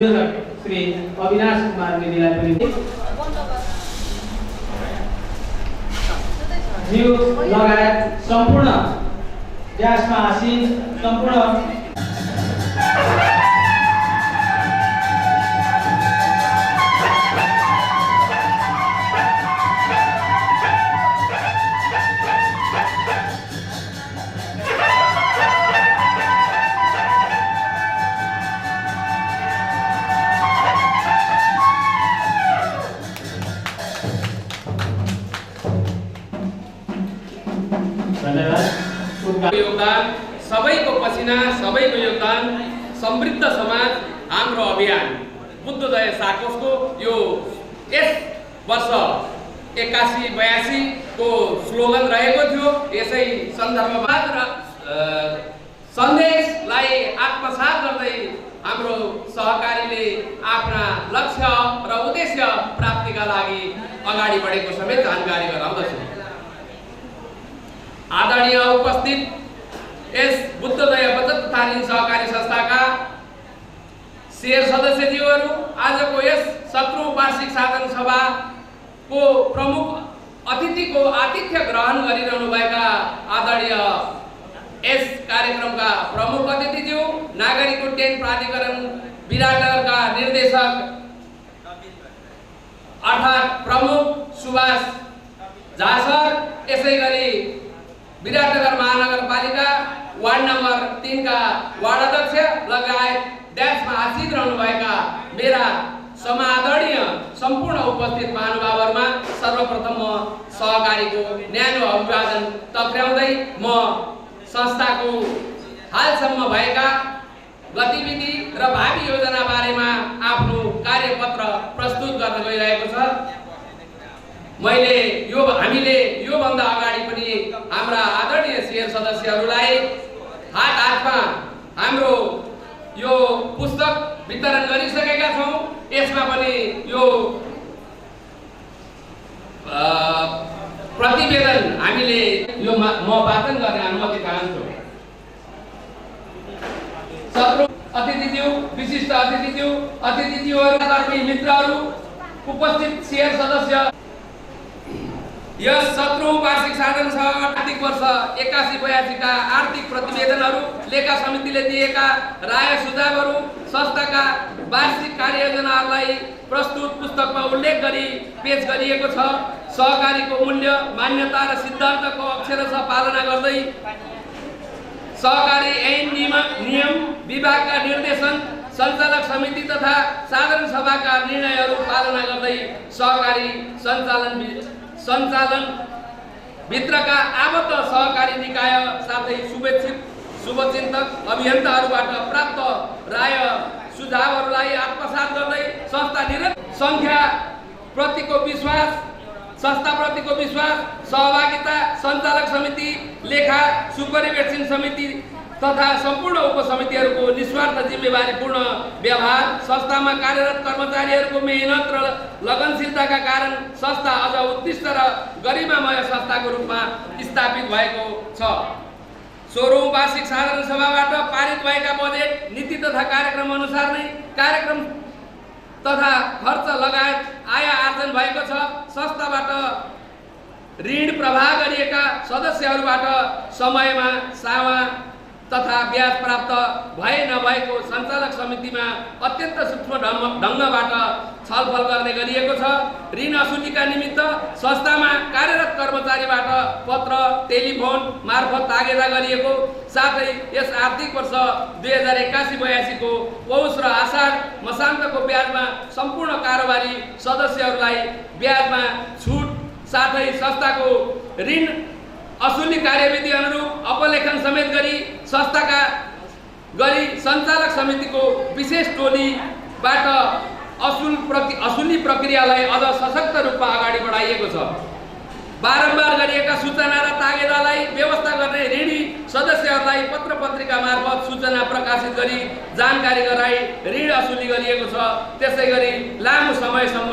श्री अविनाश कुमार मेदीलाई पनि न्यूज लगायत सम्पूर्ण ब्यासमा आसीन सम्पूर्ण योगदान सबैको पसिना सबैको योगदान समृद्ध समाज हाम्रो अभियान बुद्धोदय साकोसको यो यस वर्ष 81-82 को स्लोगन रहेको थियो। यसै सन्दर्भमा र सन्देशलाई आत्मसात गर्दै हाम्रो सहकारीले आफ्ना लक्ष्य र उद्देश्य प्राप्तिका लागि अगाडि बढेको समेत जानकारी गराउँदछु। आदरणीय उपस्थित यस बुद्धोदय बचत तथा ऋण सहकारी संस्थाका शेयर सदस्यज्यूहरू, आजको यस 17औं वार्षिक साधन सभाको प्रमुख अतिथिको आतिथ्य ग्रहण गरिरहनुभएका आदरणीय यस कार्यक्रमका प्रमुख अतिथिज्यू, नागरिक उड्डयन प्राधिकरण विराटनगरका निर्देशक अर्थात् प्रमुख सुभाष झा सर, यसैगरी विराटनगर महानगरपालिका वार्ड नम्बर 3 का वार्ड अध्यक्ष लगायत ड्यासमा आसीन रहनुभएका मेरा समादरणीय सम्पूर्ण उपस्थित महानुभावहरुमा सर्वप्रथम म सहकारीको न्यानो अभिवादन टक्र्याउँदै म संस्थाको हालसम्म भएका गतिविधि र भावी योजना बारेमा आफ्नो कार्यपत्र प्रस्तुत गर्न गइरहेको छ। हामीले यो भन्दा अगाडि पनि हाम्रा आदरणीय शेयर सदस्यहरूलाई हातमा हाम्रो यो पुस्तक वितरण गरिसकेका छौं। यसमा पनि यो प्रतिवेदन हामीले यो म वाचन गर्ने अनुमति चाहन्छु। सत्र अतिथिज्यू, विशिष्ट अतिथिज्यूहरू, कर्मी मित्रहरू, उपस्थित शेयर सदस्य, यस 17औं वार्षिक साधन सभा आर्थिक वर्ष 81-82 का आर्थिक प्रतिवेदनहरू, लेखा समितिले दिएका राय सुझावहरू, संस्थाका वार्षिक कार्ययोजनाहरूलाई प्रस्तुत पुस्तकमा उल्लेख गरी पेश गरिएको छ। सहकारीको मूल्य, मान्यता र सिद्धान्तको अक्षरशः पालना गर्दै सहकारी ऐन नियम विभागका निर्देशन, सञ्चालक समिति तथा साधारण सभाका निर्णयहरू पालना गर्दै सहकारी सञ्चालन भित्रका आबद्ध सहकारी निकाय साथै शुभचिन्तक अभियन्ताहरूबाट प्राप्त राय सुझावहरूलाई आत्मसात गर्दै संस्थाप्रतिको विश्वास, सहभागिता, सञ्चालक समिति, लेखा सुपरिवेक्षण समिति तथा सम्पूर्ण उपसमितिहरूको निस्वार्थ जिम्मेवारीपूर्ण व्यवहार, संस्थामा कार्यरत कर्मचारीहरूको मेहनत र लगनशीलताका कारण संस्था अझ उत्कृष्ट र गरिमामय संस्थाको रूपमा स्थापित भएको छ। 16औं वार्षिक साधारण सभाबाट पारित भएका बजेट, नीति तथा कार्यक्रम अनुसार नै कार्यक्रम तथा खर्च लगायत आय आर्जन भएको छ। संस्थाबाट ऋण प्रवाह गरिएका सदस्यहरूबाट समयमा सावा तथा ब्याज प्राप्त भए नभएको सञ्चालक समितिमा अत्यन्त सूक्ष्म ढङ्गबाट छलफल गर्ने गरिएको छ। ऋण असुलीका निमित्त संस्थामा कार्यरत कर्मचारीबाट पत्र, टेलिफोन मार्फत तागेदा गरिएको, साथै यस आर्थिक वर्ष 2081-82 को पौष र आषाढ मसान्तको ब्याजमा सम्पूर्ण कारोबारी सदस्यहरूलाई ब्याजमा छुट, साथै संस्थाको ऋण असुली कार्यविधि अनुरूप अपलेखन समेत गरी संस्थाका सञ्चालक समितिको विशेष टोलीबाट असुली प्रक्रियालाई अझ सशक्त रूपमा अगाडि बढाइएको छ। बारम्बार गरिएका सूचना र तागेदालाई व्यवस्था गर्ने ऋणी सदस्यहरूलाई पत्र पत्रिका मार्फत सूचना प्रकाशित गरी जानकारी गराई ऋण असुली गरिएको छ। त्यसैगरी लामो समयसम्म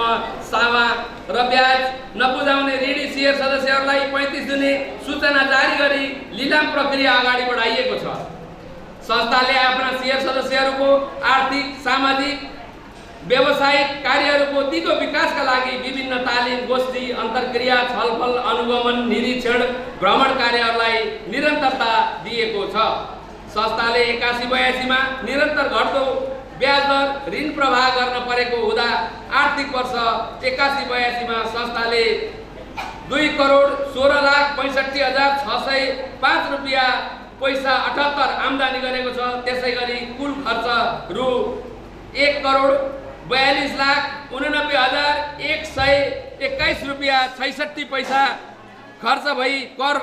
सावा र ब्याज नबुझाउने ऋणी शेयर सदस्यहरूलाई 35 दिने सूचना जारी गरी लिलाम प्रक्रिया अगाडि बढाइएको छ। संस्थाले आफ्ना शेयर सदस्यहरूको आर्थिक, सामाजिक, व्यावसायिक कार्यहरूको तीव्र विकासका लागि विभिन्न तालिम, गोष्ठी, अन्तर्क्रिया, छलफल, अनुगमन, निरीक्षण, भ्रमण कार्यहरूलाई निरन्तरता दिएको छ। संस्थाले 81-82 मा निरन्तर घट्दो ब्याज दर ऋण प्रवाह गर्न परेको हुँदा आर्थिक वर्ष 81-82 मा संस्थाले 2,16,65,605 रुपियाँ पैसा 78 आम्दानी गरेको छ। त्यसै गरी कुल खर्च रु 1,42,89,121 रुपियाँ 66 पैसा खर्च भई कर